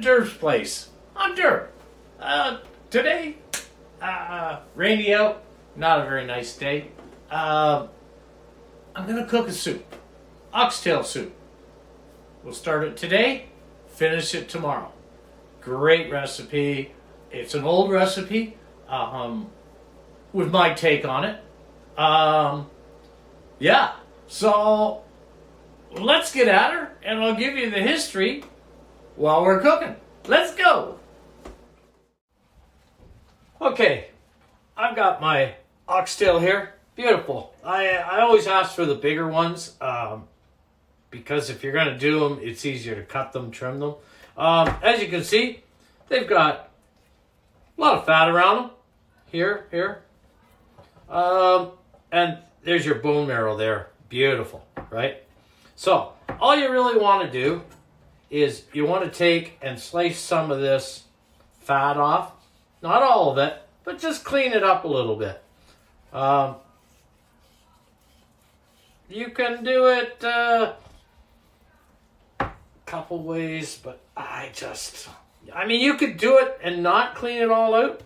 Derp's place. I'm Derp. Today, rainy out, not a very nice day. I'm gonna cook a soup, oxtail soup. We'll start it today, finish it tomorrow. Great recipe. It's an old recipe, with my take on it. Yeah, so let's get at her, and I'll give you the history while we're cooking. Let's go. Okay, I've got my oxtail here. Beautiful. I always ask for the bigger ones because if you're going to do them, it's easier to cut them, trim them. As you can see, they've got a lot of fat around them. Here. And there's your bone marrow there. Beautiful, right? So, all you really want to do is you want to take and slice some of this fat off. Not all of it, but just clean it up a little bit. You can do it a couple ways, but you could do it and not clean it all out,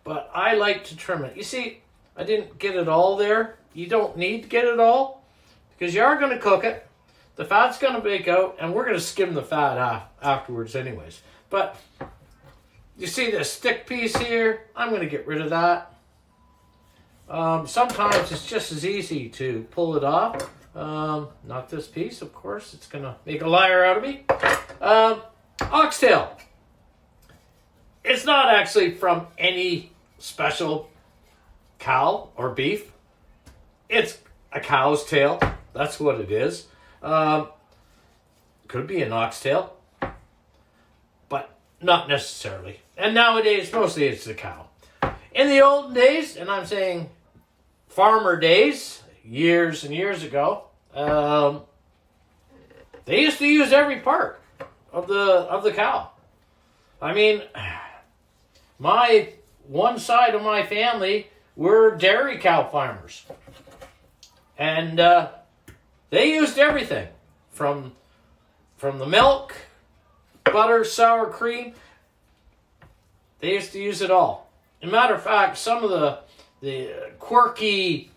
but I like to trim it. You see, I didn't get it all there. You don't need to get it all because you are going to cook it. The fat's going to bake out, and we're going to skim the fat afterwards anyways. But you see this stick piece here? I'm going to get rid of that. Sometimes it's just as easy to pull it off. Not this piece, of course. It's going to make a liar out of me. Oxtail. It's not actually from any special cow or beef. It's a cow's tail. That's what it is. Could be an oxtail, but not necessarily. And nowadays, mostly it's the cow. In the olden days, and I'm saying farmer days, years and years ago, they used to use every part of the cow. I mean, one side of my family were dairy cow farmers. And they used everything from the milk, butter, sour cream. They used to use it all. As a matter of fact, some of the quirky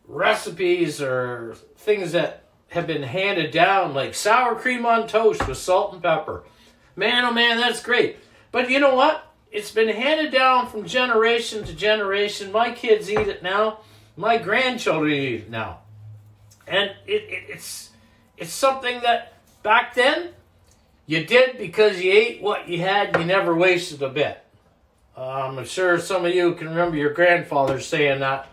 recipes or things that have been handed down, like sour cream on toast with salt and pepper. Man, oh man, that's great. But you know what? It's been handed down from generation to generation. My kids eat it now. My grandchildren eat it now. And it's something that back then you did because you ate what you had and you never wasted a bit. I'm sure some of you can remember your grandfather saying that,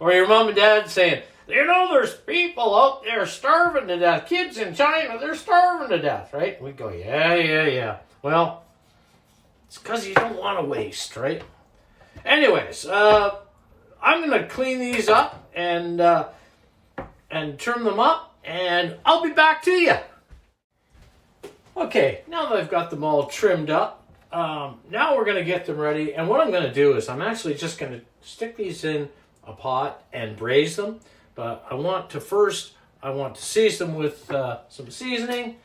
or your mom and dad saying, you know, there's people out there starving to death. Kids in China, they're starving to death, right? And we go, yeah. Well, it's because you don't want to waste, right? Anyways, I'm going to clean these up and trim them up, and I'll be back to you. Okay, now that I've got them all trimmed up, now we're going to get them ready. And what I'm going to do is I'm actually just going to stick these in a pot and braise them. But I want to season them with some seasoning.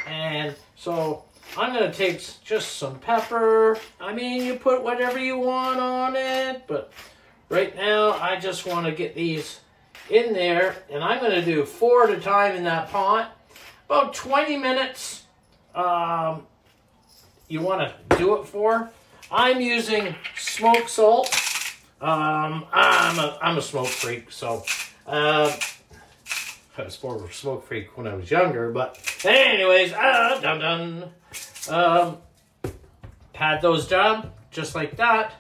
And so I'm going to take just some pepper. I mean, you put whatever you want on it. But right now, I just want to get these in there. And I'm going to do 4 at a time in that pot. About 20 minutes. You want to do it for. I'm using smoked salt. I'm a smoke freak, so I was more of a smoke freak when I was younger. But anyways, pat those down just like that,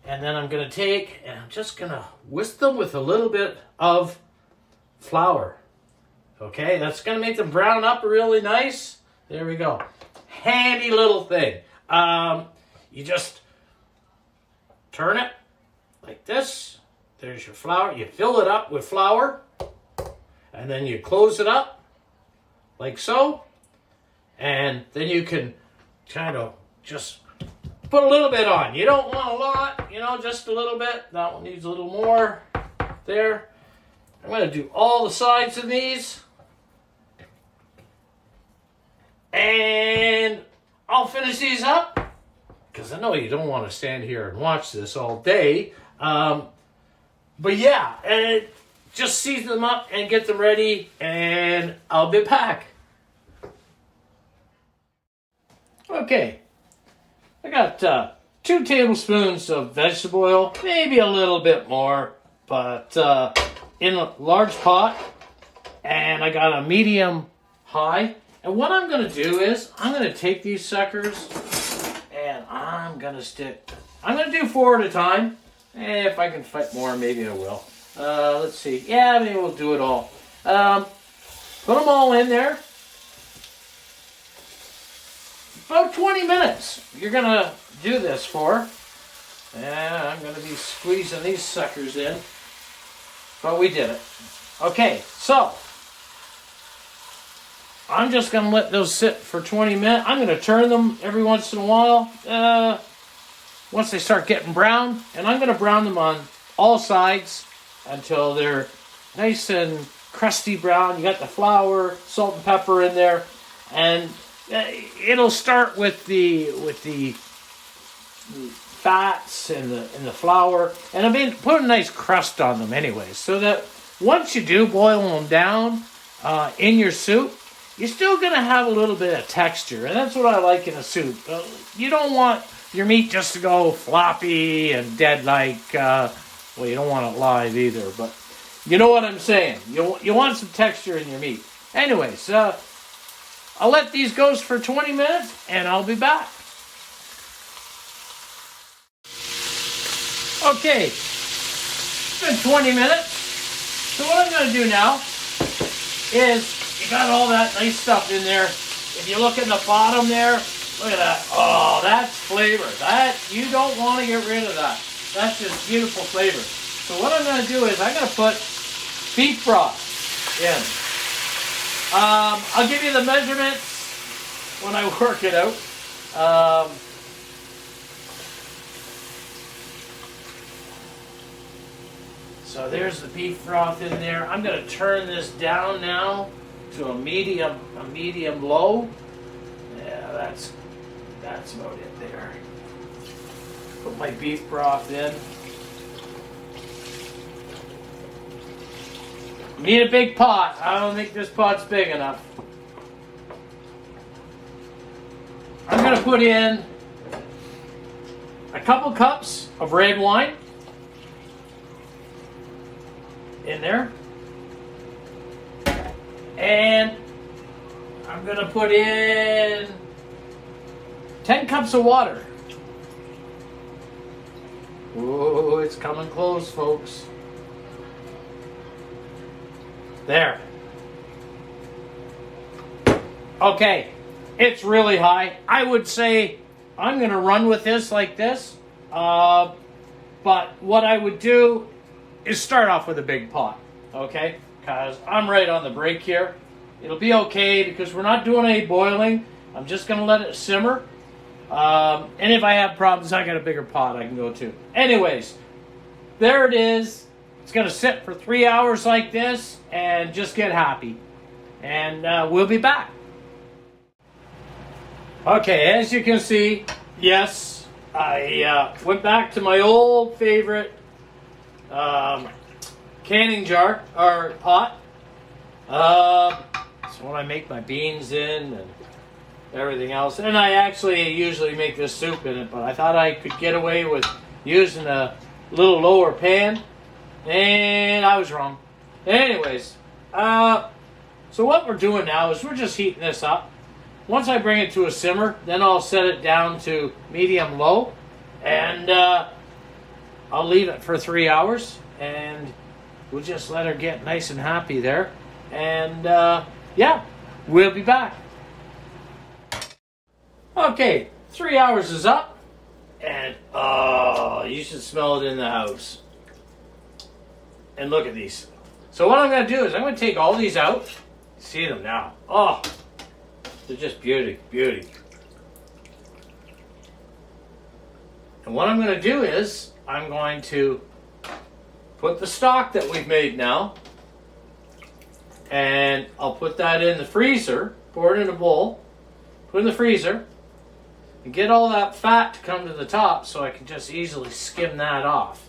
and then I'm gonna take and I'm just gonna whisk them with a little bit of flour. Okay, that's gonna make them brown up really nice. There we go. Handy little thing. You just turn it like this. There's your flour. You fill it up with flour. And then you close it up like so. And then you can kind of just put a little bit on. You don't want a lot, just a little bit. That one needs a little more. There. I'm going to do all the sides of these. And I'll finish these up because I know you don't want to stand here and watch this all day. But yeah, just season them up and get them ready, and I'll be back. Okay, I got 2 tablespoons of vegetable oil, maybe a little bit more, but in a large pot, and I got a medium high. And what I'm going to do is I'm going to take these suckers and I'm going to do 4 at a time. And if I can fit more, maybe I will. Let's see. Yeah, maybe we'll do it all. Put them all in there. About 20 minutes you're going to do this for. And I'm going to be squeezing these suckers in. But we did it. Okay, so I'm just going to let those sit for 20 minutes. I'm going to turn them every once in a while once they start getting brown. And I'm going to brown them on all sides until they're nice and crusty brown. You got the flour, salt and pepper in there. And it'll start with the fats and the flour. And I mean, put a nice crust on them anyway. So that once you do boil them down in your soup, you're still going to have a little bit of texture. And that's what I like in a soup. You don't want your meat just to go floppy and dead like, well, you don't want it live either. But you know what I'm saying. You want some texture in your meat. Anyways, I'll let these go for 20 minutes and I'll be back. Okay, it's been 20 minutes. So what I'm going to do now is, you got all that nice stuff in there. If you look in the bottom there, look at that. Oh, that's flavor. That, you don't want to get rid of that. That's just beautiful flavor. So what I'm going to do is I'm going to put beef broth in. I'll give you the measurements when I work it out. So there's the beef broth in there. I'm going to turn this down now to a medium low. Yeah, that's about it there. Put my beef broth in. Need a big pot. I don't think this pot's big enough. I'm going to put in a couple cups of red wine in there. And I'm going to put in 10 cups of water. Whoa, it's coming close, folks. There. Okay, it's really high. I would say I'm going to run with this like this. But what I would do is start off with a big pot, okay? Because I'm right on the break here. It'll be okay because we're not doing any boiling. I'm just going to let it simmer. And if I have problems, I got a bigger pot I can go to. Anyways, there it is. It's going to sit for 3 hours like this and just get happy. And we'll be back. Okay, as you can see, yes, I went back to my old favorite canning jar or pot. It's what I make my beans in and everything else. And I actually usually make this soup in it, but I thought I could get away with using a little lower pan, and I was wrong. Anyways, so what we're doing now is we're just heating this up. Once I bring it to a simmer, then I'll set it down to medium low, and I'll leave it for 3 hours, and we'll just let her get nice and happy there. And yeah, we'll be back. Okay, 3 hours is up, and oh, you should smell it in the house. And look at these. So what I'm going to do is I'm going to take all these out. See them now. Oh, they're just beauty. And what I'm going to do is I'm going to put the stock that we've made now, and I'll put that in the freezer, pour it in a bowl, put it in the freezer, and get all that fat to come to the top so I can just easily skim that off.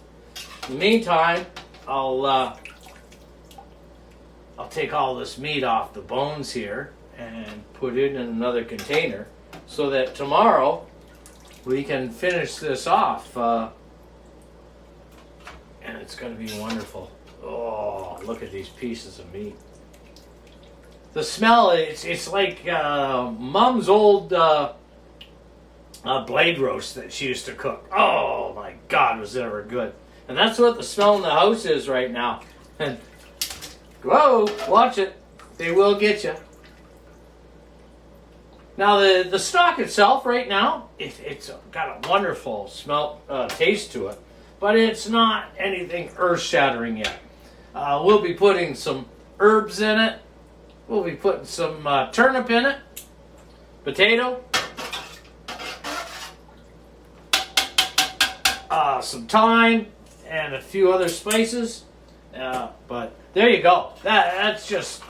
In the meantime, I'll take all this meat off the bones here and put it in another container so that tomorrow we can finish this off. And it's going to be wonderful. Oh, look at these pieces of meat. The smell, it's like Mom's old blade roast that she used to cook. Oh my God, was it ever good. And that's what the smell in the house is right now. And whoa, watch it. They will get you. Now the stock itself right now, it's got a wonderful smell, taste to it. But it's not anything earth-shattering yet. We'll be putting some herbs in it. We'll be putting some turnip in it. Potato. Some thyme and a few other spices. But there you go. That's just,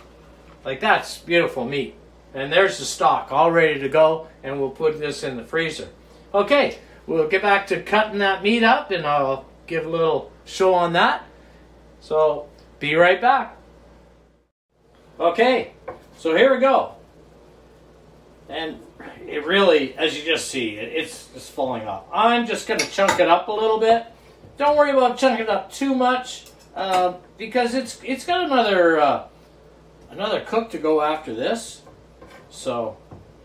like, that's beautiful meat. And there's the stock all ready to go. And we'll put this in the freezer. Okay. We'll get back to cutting that meat up, and I'll give a little show on that. So, be right back. Okay, so here we go. And it really, as you just see, it's falling off. I'm just going to chunk it up a little bit. Don't worry about chunking it up too much, because it's got another cook to go after this. So,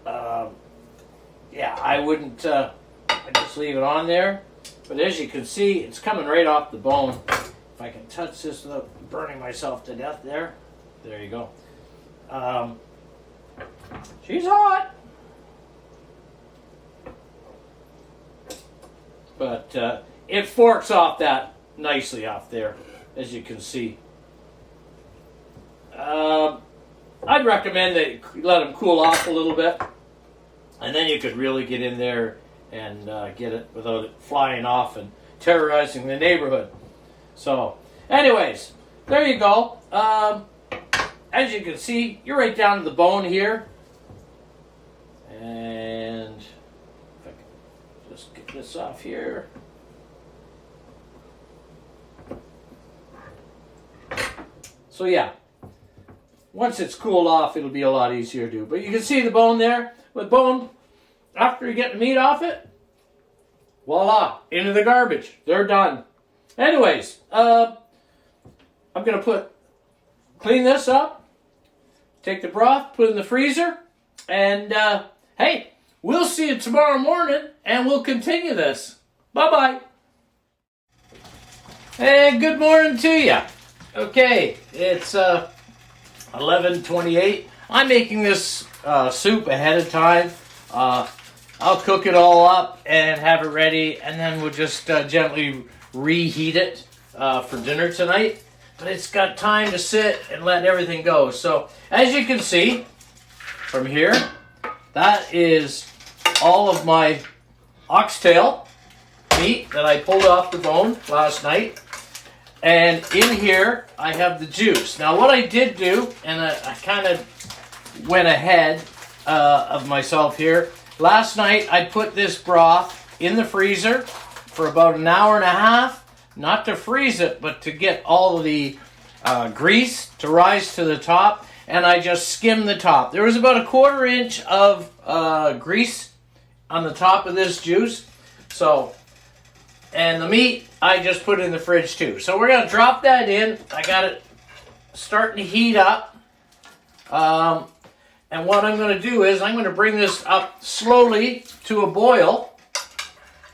yeah, I wouldn't... I just leave it on there. But as you can see, it's coming right off the bone. If I can touch this without burning myself to death there. There you go. She's hot. But it forks off that nicely off there, as you can see. I'd recommend that you let them cool off a little bit. And then you could really get in there and get it without it flying off and terrorizing the neighborhood. So, anyways, there you go. As you can see, you're right down to the bone here. And if I can just get this off here. So yeah, once it's cooled off, it'll be a lot easier to do. But you can see the bone there. With bone, after you get the meat off it, voila, into the garbage. They're done. Anyways, I'm going to clean this up, take the broth, put it in the freezer, and hey, we'll see you tomorrow morning, and we'll continue this. Bye-bye. And good morning to you. Okay, it's 11:28. I'm making this soup ahead of time. I'll cook it all up and have it ready, and then we'll just gently reheat it for dinner tonight. But it's got time to sit and let everything go. So, as you can see from here, that is all of my oxtail meat that I pulled off the bone last night. And in here, I have the juice. Now, what I did do, and I kind of went ahead of myself here. Last night, I put this broth in the freezer for about an hour and a half. Not to freeze it, but to get all of the grease to rise to the top. And I just skimmed the top. There was about a 1/4 inch of grease on the top of this juice. So, and the meat, I just put in the fridge too. So we're going to drop that in. I got it starting to heat up. And what I'm going to do is I'm going to bring this up slowly to a boil.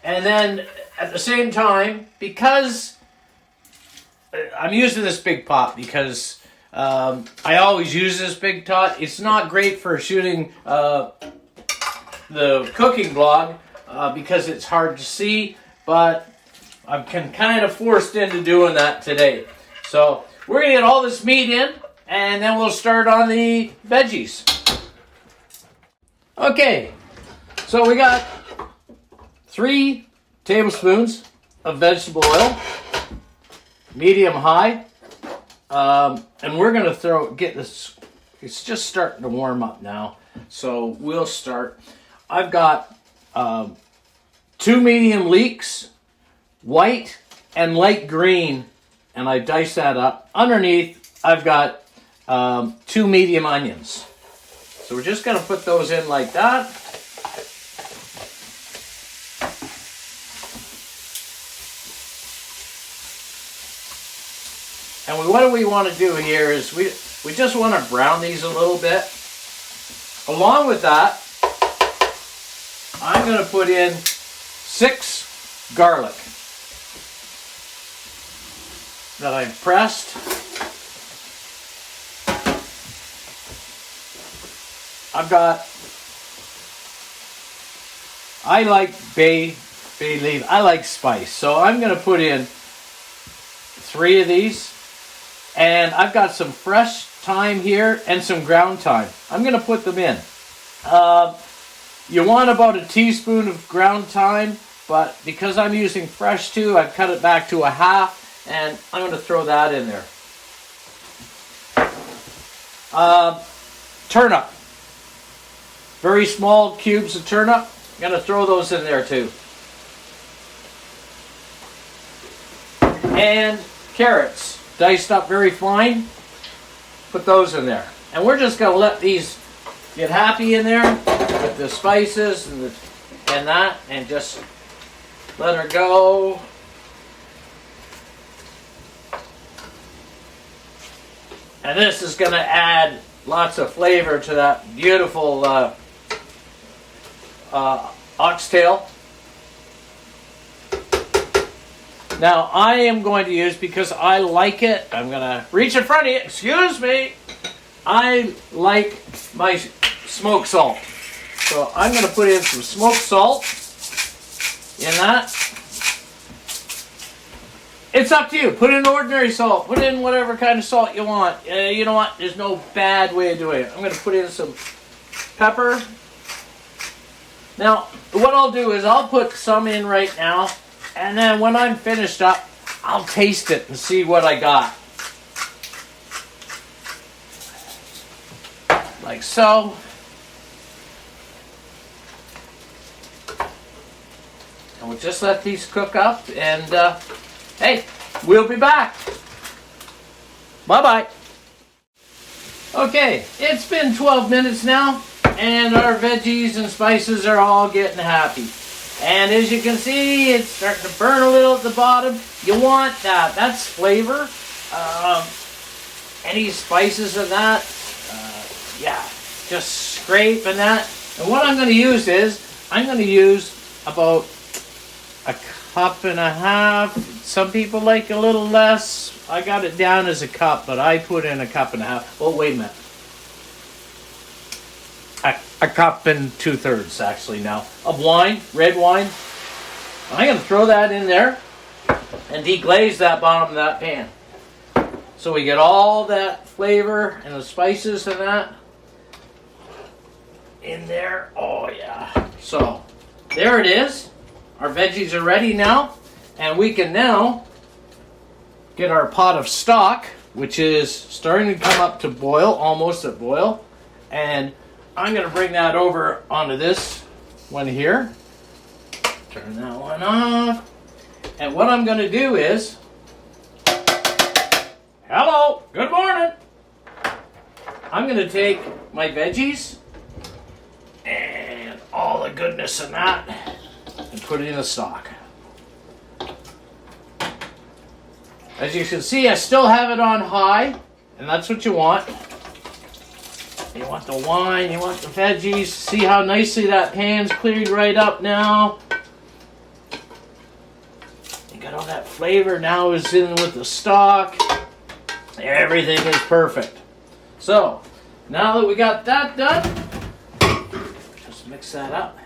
And then at the same time, because I'm using this big pot because I always use this big pot. It's not great for shooting the cooking vlog because it's hard to see, but I'm kind of forced into doing that today. So we're going to get all this meat in, and then we'll start on the veggies. Okay, so we got 3 tablespoons of vegetable oil, medium high, and we're going to get this. It's just starting to warm up now, so we'll start. I've got 2 medium leeks, white and light green, and I dice that up. Underneath, I've got 2 medium onions. So we're just going to put those in like that. And what we want to do here is we just want to brown these a little bit. Along with that, I'm going to put in 6 garlic that I've pressed. I like bay leaf. I like spice. So I'm going to put in 3 of these. And I've got some fresh thyme here and some ground thyme. I'm going to put them in. You want about a teaspoon of ground thyme, but because I'm using fresh too, I've cut it back to a half, and I'm going to throw that in there. Turnip. Very small cubes of turnip. I'm going to throw those in there too. And carrots. Diced up very fine. Put those in there. And we're just going to let these get happy in there with the spices and that, and just let her go. And this is going to add lots of flavor to that beautiful oxtail. Now I am going to use, because I like it, I'm going to reach in front of you, excuse me, I like my smoked salt. So I'm going to put in some smoked salt in that. It's up to you. Put in ordinary salt. Put in whatever kind of salt you want. You know what? There's no bad way of doing it. I'm going to put in some pepper. Now, what I'll do is I'll put some in right now, and then when I'm finished up, I'll taste it and see what I got. Like so. And we'll just let these cook up, and hey, we'll be back. Bye-bye. Okay, it's been 12 minutes now, and our veggies and spices are all getting happy. And as you can see, it's starting to burn a little at the bottom. You want that. That's flavor. Any spices in that, yeah, just scrape and that. And what I'm going to use is, I'm going to use about a cup and a half. Some people like a little less. I got it down as a cup, but I put in a cup and a half. Oh, wait a minute. A cup and 2/3 actually now of wine, red wine. I'm going to throw that in there and deglaze that bottom of that pan. So we get all that flavor and the spices and that in there. Oh yeah. So there it is. Our veggies are ready now, and we can now get our pot of stock, which is starting to come up to boil, almost at boil. And I'm going to bring that over onto this one here. Turn that one off. And what I'm going to do is, hello, good morning. I'm going to take my veggies and all the goodness in that and put it in the stock. As you can see, I still have it on high, and that's what you want. You want the wine, you want the veggies. See how nicely that pan's cleared right up now. You got all that flavor now is in with the stock. Everything is perfect. So, now that we got that done, just mix that up.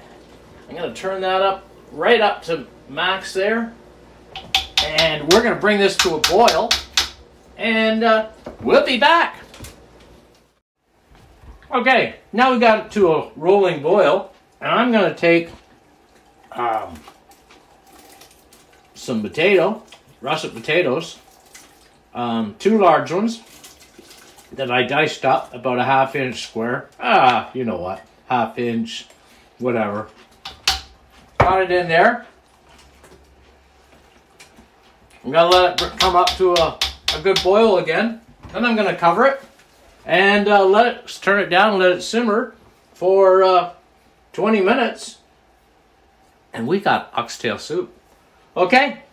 I'm going to turn that up right up to max there. And we're going to bring this to a boil. And we'll be back. Okay, now we got it to a rolling boil, and I'm going to take some russet potatoes, 2 large ones that I diced up about a 1/2 inch square. You know what, 1/2 inch, whatever. Got it in there. I'm going to let it come up to a good boil again. Then I'm going to cover it and turn it down and let it simmer for 20 minutes. And we got oxtail soup. Okay,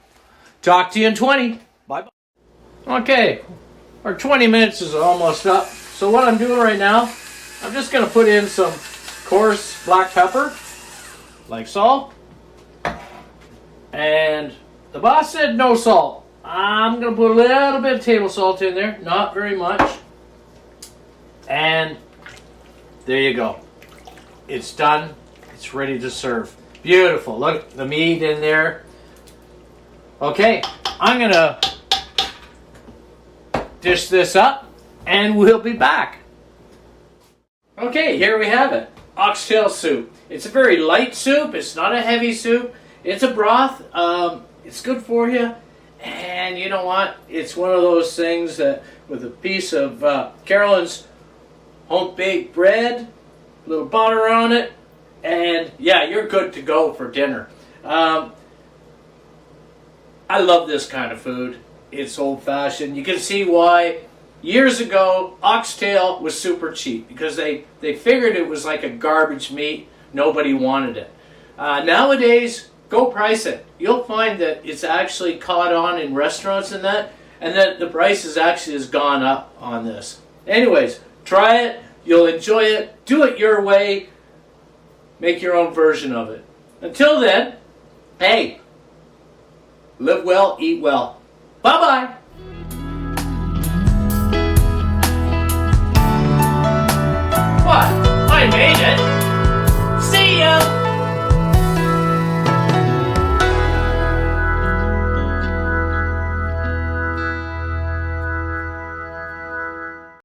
talk to you in 20. Bye-bye. Okay, our 20 minutes is almost up. So what I'm doing right now, I'm just going to put in some coarse black pepper, like so. And the boss said no salt. I'm going to put a little bit of table salt in there, not very much. And there you go. It's done. It's ready to serve. Beautiful. Look, the meat in there. Okay, I'm going to dish this up and we'll be back. Okay, here we have it. Oxtail soup. It's a very light soup. It's not a heavy soup. It's a broth. It's good for you. And you know what? It's one of those things that with a piece of Carolyn's home-baked bread, a little butter on it, and yeah, you're good to go for dinner. I love this kind of food. It's old-fashioned. You can see why years ago oxtail was super cheap, because they figured it was like a garbage meat. Nobody wanted it. Nowadays, go price it. You'll find that it's actually caught on in restaurants and that the price has gone up on this. Anyways, try it. You'll enjoy it. Do it your way. Make your own version of it. Until then, hey, live well, eat well. Bye-bye.